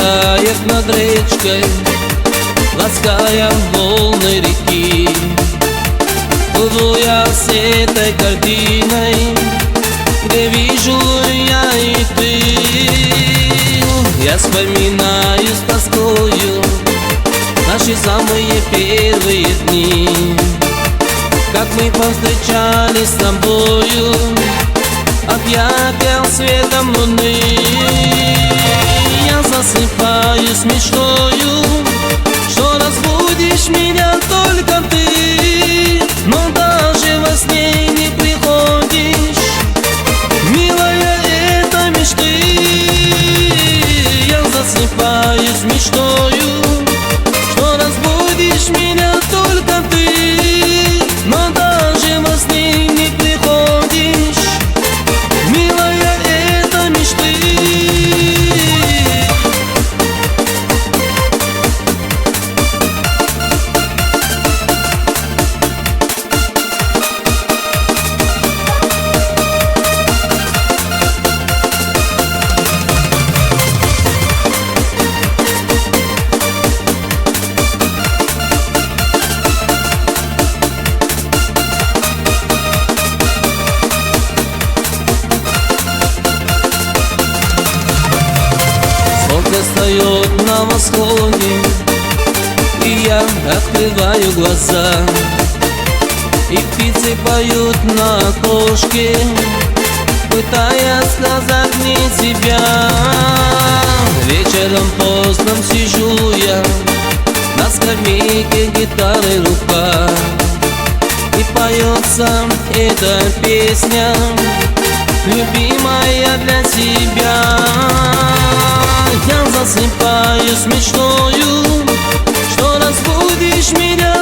тает над речкой, лаская волны реки. Плыву я с этой картиной, где вижу я и ты. Я вспоминаю с тоскою наши самые первые дни, как мы повстречались с тобою от ярким светом луны. Я засыпаю с мечтою, что разбудишь меня только ты, но даже во сне не приходишь, милая, это мечты. Я засыпаю с мечтою, что разбудишь меня только ты, но даже во сне не приходишь, милая, это мечты. Встает на восходе, и я открываю глаза, и птицы поют на окошке, пытаясь сказать мне тебя. Вечером поздно сижу я на скамейке, гитары в руках, и поется эта песня, любимая для тебя. Я засыпаю с мечтою, что разбудишь меня